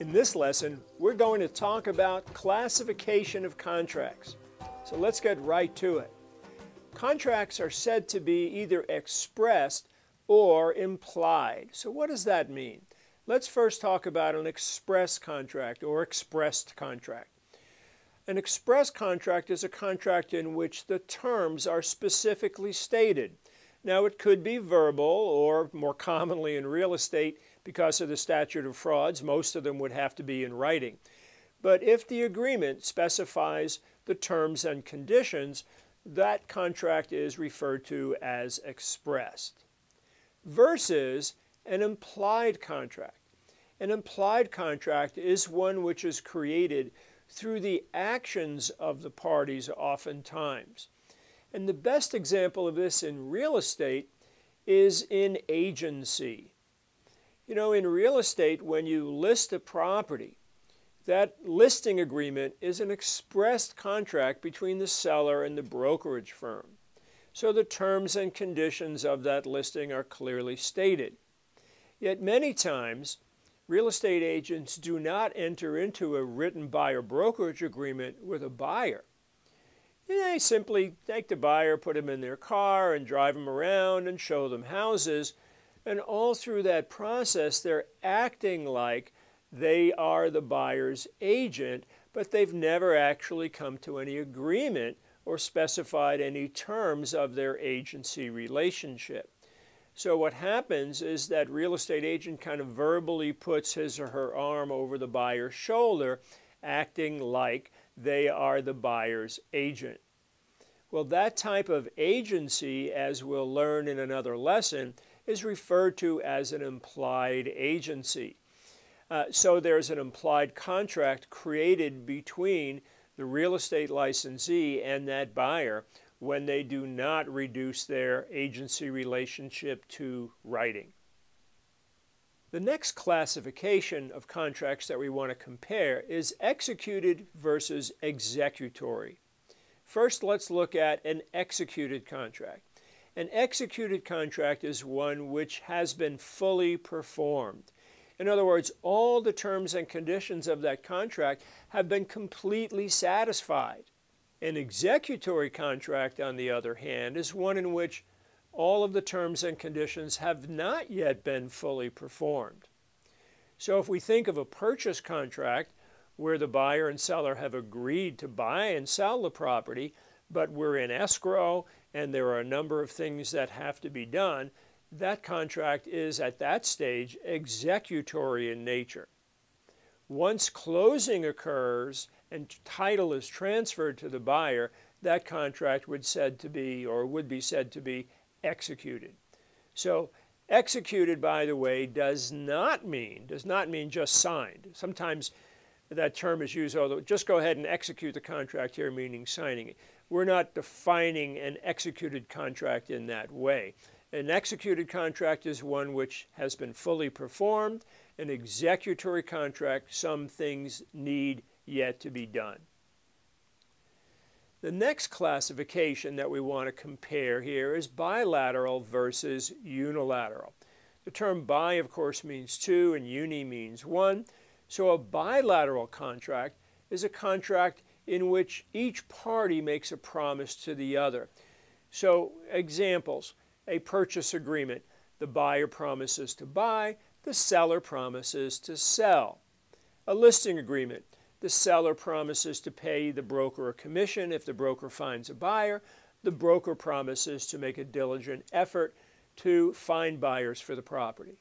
In this lesson, we're going to talk about classification of contracts. So let's get right to it. Contracts are said to be either expressed or implied. So what does that mean? Let's first talk about an express contract or expressed contract. An express contract is a contract in which the terms are specifically stated. Now, it could be verbal, or more commonly in real estate, because of the statute of frauds, most of them would have to be in writing. But if the agreement specifies the terms and conditions, that contract is referred to as expressed. Versus an implied contract. An implied contract is one which is created through the actions of the parties oftentimes. And the best example of this in real estate is in agency. You know, in real estate, when you list a property, that listing agreement is an expressed contract between the seller and the brokerage firm. So the terms and conditions of that listing are clearly stated. Yet many times, real estate agents do not enter into a written buyer brokerage agreement with a buyer. They simply take the buyer, put them in their car, and drive them around and show them houses. And all through that process, they're acting like they are the buyer's agent, but they've never actually come to any agreement or specified any terms of their agency relationship. So what happens is that real estate agent kind of verbally puts his or her arm over the buyer's shoulder, acting like they are the buyer's agent. Well, that type of agency, as we'll learn in another lesson, is referred to as an implied agency. So there's an implied contract created between the real estate licensee and that buyer when they do not reduce their agency relationship to writing. The next classification of contracts that we want to compare is executed versus executory. First, let's look at an executed contract. An executed contract is one which has been fully performed. In other words, all the terms and conditions of that contract have been completely satisfied. An executory contract, on the other hand, is one in which all of the terms and conditions have not yet been fully performed. So if we think of a purchase contract where the buyer and seller have agreed to buy and sell the property, but we're in escrow and there are a number of things that have to be done, that contract is at that stage executory in nature. Once closing occurs and title is transferred to the buyer, that contract would be said to be executed. So executed, by the way, does not mean just signed. Sometimes that term is used, although just go ahead and execute the contract here, meaning signing it. We're not defining an executed contract in that way. An executed contract is one which has been fully performed. An executory contract, some things need yet to be done. The next classification that we want to compare here is bilateral versus unilateral. The term bi, of course, means two, and uni means one. So a bilateral contract is a contract in which each party makes a promise to the other. So examples, a purchase agreement. The buyer promises to buy, the seller promises to sell. A listing agreement. The seller promises to pay the broker a commission if the broker finds a buyer. The broker promises to make a diligent effort to find buyers for the property.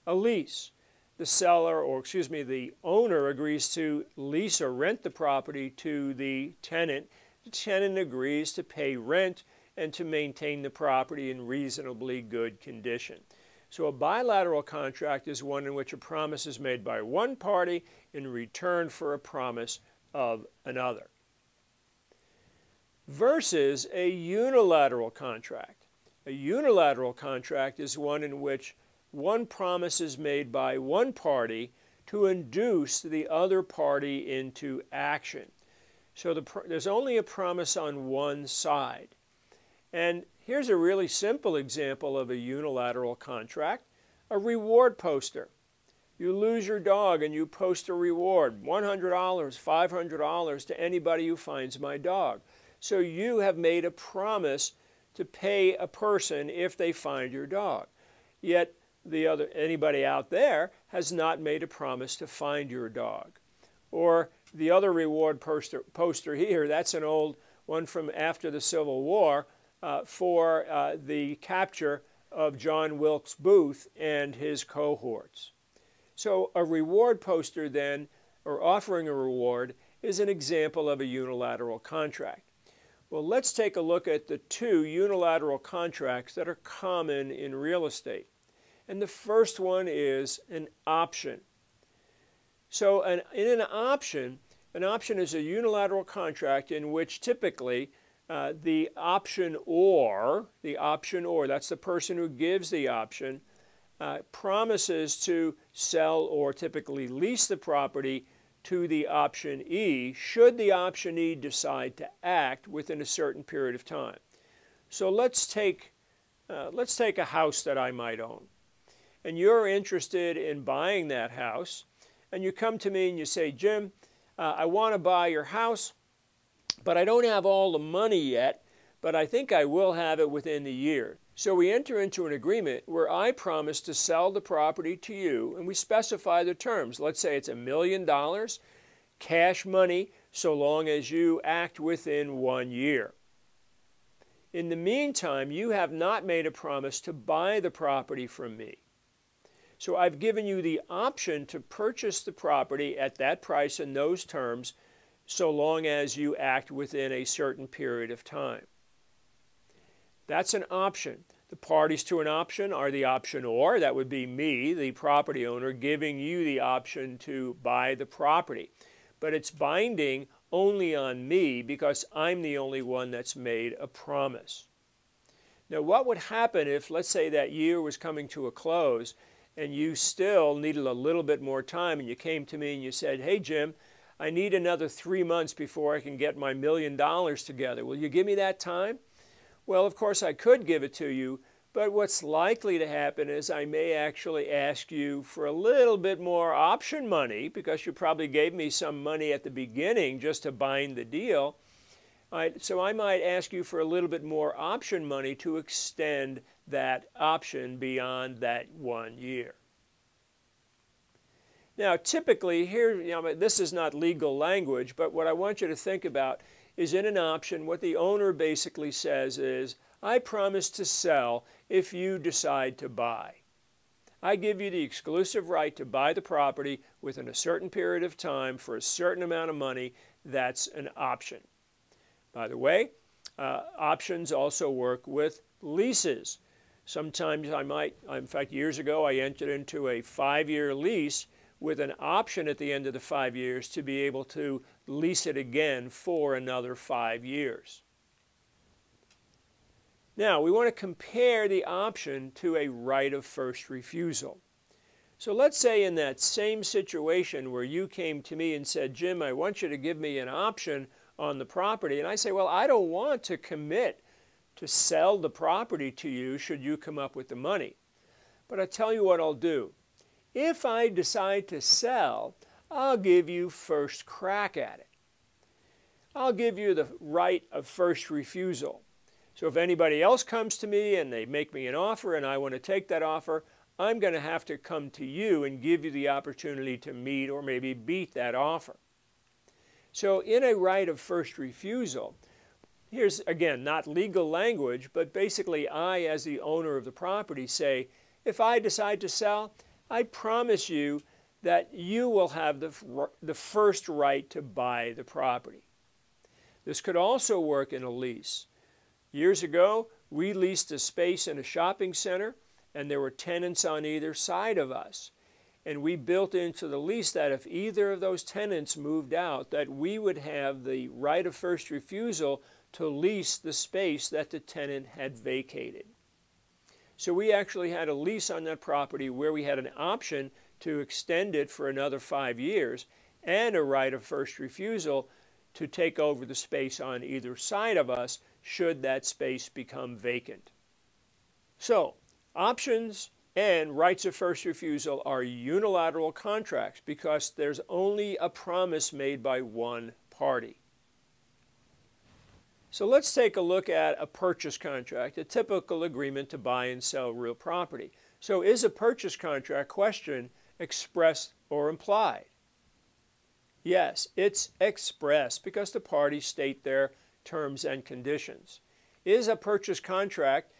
A lease. The owner agrees to lease or rent the property to the tenant. The tenant agrees to pay rent and to maintain the property in reasonably good condition. So a bilateral contract is one in which a promise is made by one party in return for a promise of another. Versus a unilateral contract. A unilateral contract is one in which one promise is made by one party to induce the other party into action. So there's only a promise on one side. And here's a really simple example of a unilateral contract, a reward poster. You lose your dog and you post a reward, $100, $500 to anybody who finds my dog. So you have made a promise to pay a person if they find your dog. Yet anybody out there has not made a promise to find your dog. Or the other reward poster here, that's an old one from after the Civil War for the capture of John Wilkes Booth and his cohorts. So a reward poster then, or offering a reward, is an example of a unilateral contract. Well, let's take a look at the two unilateral contracts that are common in real estate. And the first one is an option. So in an option is a unilateral contract in which typically the optionor, that's the person who gives the option, promises to sell or typically lease the property to the optionee should the optionee decide to act within a certain period of time. So let's take a house that I might own, and you're interested in buying that house, and you come to me and you say, Jim, I want to buy your house, but I don't have all the money yet, but I think I will have it within the year. So we enter into an agreement where I promise to sell the property to you, and we specify the terms. Let's say it's $1 million, cash money, so long as you act within 1 year. In the meantime, you have not made a promise to buy the property from me. So I've given you the option to purchase the property at that price and those terms, so long as you act within a certain period of time. That's an option. The parties to an option are the optionor, that would be me, the property owner, giving you the option to buy the property. But it's binding only on me because I'm the only one that's made a promise. Now, what would happen if, let's say, that year was coming to a close and you still needed a little bit more time and you came to me and you said, hey, Jim, I need another 3 months before I can get my $1 million together. Will you give me that time? Well, of course, I could give it to you, but what's likely to happen is I may actually ask you for a little bit more option money because you probably gave me some money at the beginning just to bind the deal. So I might ask you for a little bit more option money to extend that option beyond that 1 year. Now, typically, here, this is not legal language, but what I want you to think about is in an option, what the owner basically says is, I promise to sell if you decide to buy. I give you the exclusive right to buy the property within a certain period of time for a certain amount of money. That's an option. By the way, options also work with leases. Sometimes in fact, years ago, I entered into a 5-year lease with an option at the end of the 5 years to be able to lease it again for another 5 years. Now, we want to compare the option to a right of first refusal. So let's say in that same situation where you came to me and said, Jim, I want you to give me an option on the property, and I say, well, I don't want to commit to sell the property to you should you come up with the money. But I tell you what I'll do. If I decide to sell, I'll give you first crack at it. I'll give you the right of first refusal. So if anybody else comes to me and they make me an offer and I want to take that offer, I'm going to have to come to you and give you the opportunity to meet or maybe beat that offer. So in a right of first refusal, here's, again, not legal language, but basically I, as the owner of the property, say, if I decide to sell, I promise you that you will have the first right to buy the property. This could also work in a lease. Years ago, we leased a space in a shopping center, and there were tenants on either side of us. And we built into the lease that if either of those tenants moved out, that we would have the right of first refusal to lease the space that the tenant had vacated. So we actually had a lease on that property where we had an option to extend it for another 5 years and a right of first refusal to take over the space on either side of us should that space become vacant. So options And rights of first refusal are unilateral contracts because there's only a promise made by one party. So let's take a look at a purchase contract, a typical agreement to buy and sell real property. So is a purchase contract question expressed or implied? Yes, it's expressed because the parties state their terms and conditions. Is a purchase contract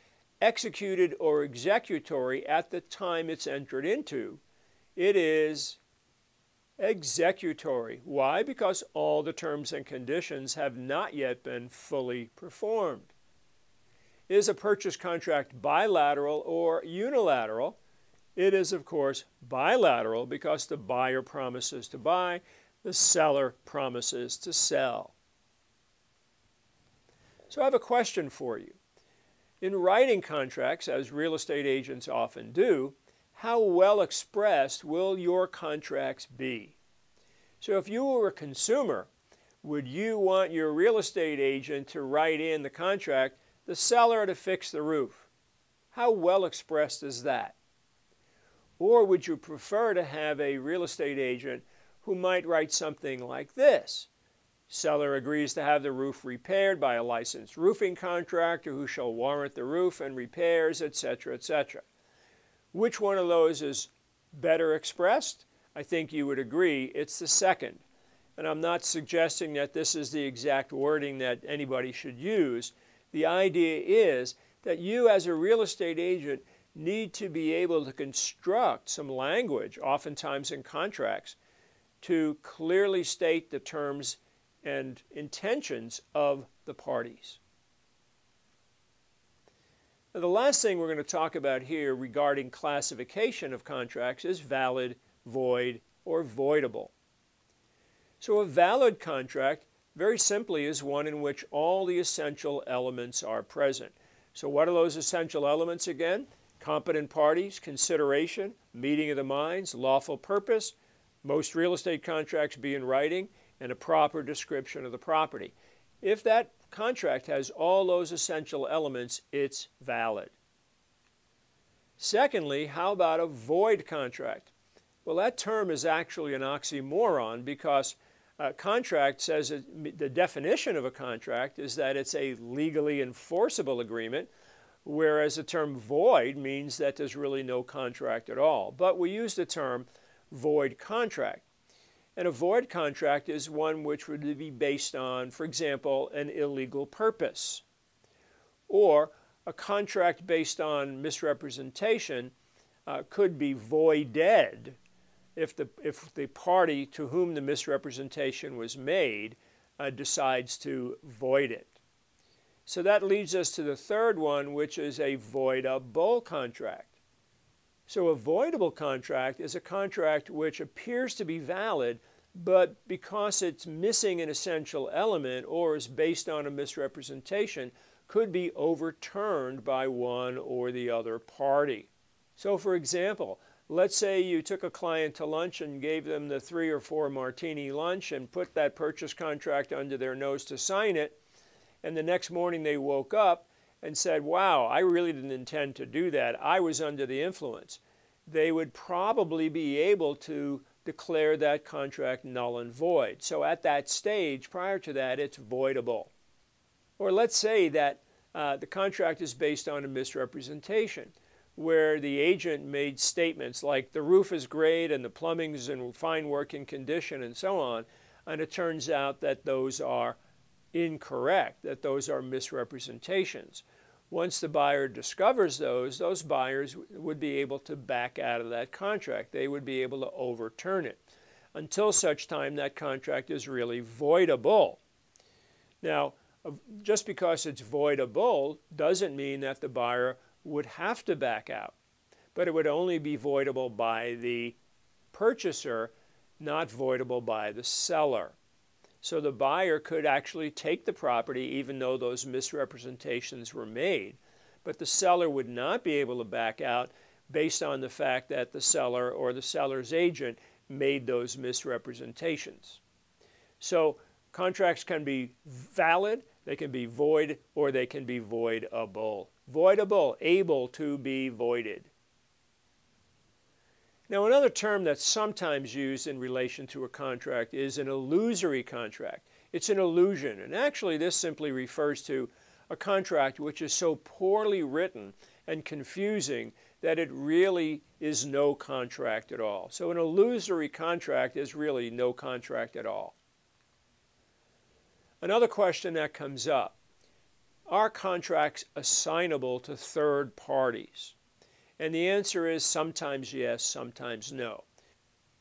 executed or executory at the time it's entered into? It is executory. Why? Because all the terms and conditions have not yet been fully performed. Is a purchase contract bilateral or unilateral? It is, of course, bilateral because the buyer promises to buy, the seller promises to sell. So I have a question for you. In writing contracts, as real estate agents often do, how well expressed will your contracts be? So if you were a consumer, would you want your real estate agent to write in the contract, the seller to fix the roof? How well expressed is that? Or would you prefer to have a real estate agent who might write something like this? Seller agrees to have the roof repaired by a licensed roofing contractor who shall warrant the roof and repairs, etc., etc. Which one of those is better expressed? I think you would agree it's the second. And I'm not suggesting that this is the exact wording that anybody should use. The idea is that you as a real estate agent need to be able to construct some language, oftentimes in contracts, to clearly state the terms and intentions of the parties. Now, the last thing we're going to talk about here regarding classification of contracts is valid, void, or voidable. So a valid contract, very simply, is one in which all the essential elements are present. So what are those essential elements again? Competent parties, consideration, meeting of the minds, lawful purpose, most real estate contracts be in writing, and a proper description of the property. If that contract has all those essential elements, it's valid. Secondly, how about a void contract? Well, that term is actually an oxymoron because a contract says the definition of a contract is that it's a legally enforceable agreement, whereas the term void means that there's really no contract at all. But we use the term void contract. And a void contract is one which would be based on, for example, an illegal purpose. Or a contract based on misrepresentation could be voided if the party to whom the misrepresentation was made decides to void it. So that leads us to the third one, which is a voidable contract. So a voidable contract is a contract which appears to be valid, but because it's missing an essential element or is based on a misrepresentation, could be overturned by one or the other party. So for example, let's say you took a client to lunch and gave them the 3 or 4 martini lunch and put that purchase contract under their nose to sign it, and the next morning they woke up and said, wow, I really didn't intend to do that. I was under the influence. They would probably be able to declare that contract null and void. So at that stage, prior to that, it's voidable. Or let's say that the contract is based on a misrepresentation, where the agent made statements like the roof is great and the plumbing's in fine working condition and so on, and it turns out that those are incorrect, that those are misrepresentations. Once the buyer discovers those buyers would be able to back out of that contract. They would be able to overturn it until such time that contract is really voidable. Now, just because it's voidable doesn't mean that the buyer would have to back out, but it would only be voidable by the purchaser, not voidable by the seller. So the buyer could actually take the property even though those misrepresentations were made, but the seller would not be able to back out based on the fact that the seller or the seller's agent made those misrepresentations. So contracts can be valid, they can be void, or they can be voidable. Voidable, able to be voided. Now, another term that's sometimes used in relation to a contract is an illusory contract. It's an illusion, and actually this simply refers to a contract which is so poorly written and confusing that it really is no contract at all. So an illusory contract is really no contract at all. Another question that comes up: are contracts assignable to third parties? And the answer is sometimes yes, sometimes no.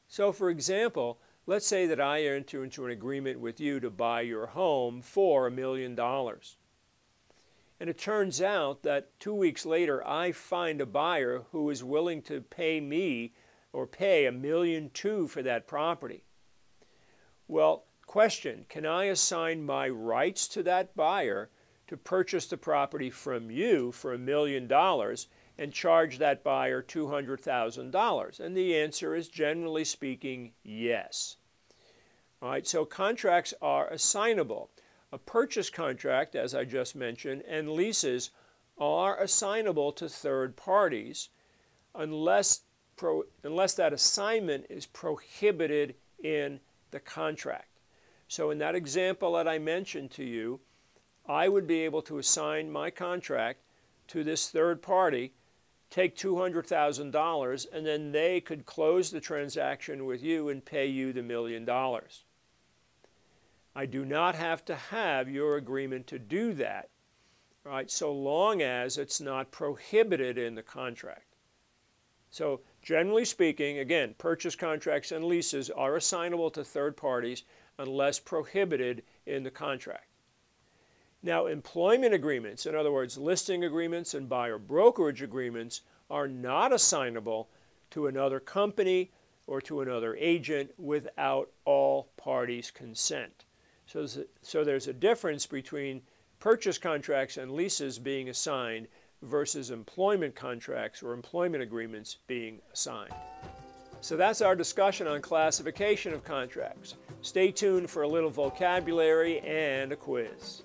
So for example, let's say that I enter into an agreement with you to buy your home for $1 million. And it turns out that 2 weeks later I find a buyer who is willing to pay me or pay $1.2 million for that property. Well, question: can I assign my rights to that buyer to purchase the property from you for $1 million and charge that buyer $200,000? And the answer is, generally speaking, yes. All right, so contracts are assignable. A purchase contract, as I just mentioned, and leases are assignable to third parties unless that assignment is prohibited in the contract. So in that example that I mentioned to you, I would be able to assign my contract to this third party, take $200,000, and then they could close the transaction with you and pay you the $1 million. I do not have to have your agreement to do that, right, so long as it's not prohibited in the contract. So generally speaking, again, purchase contracts and leases are assignable to third parties unless prohibited in the contract. Now, employment agreements, in other words, listing agreements and buyer brokerage agreements, are not assignable to another company or to another agent without all parties' consent. So there's a difference between purchase contracts and leases being assigned versus employment contracts or employment agreements being assigned. So that's our discussion on classification of contracts. Stay tuned for a little vocabulary and a quiz.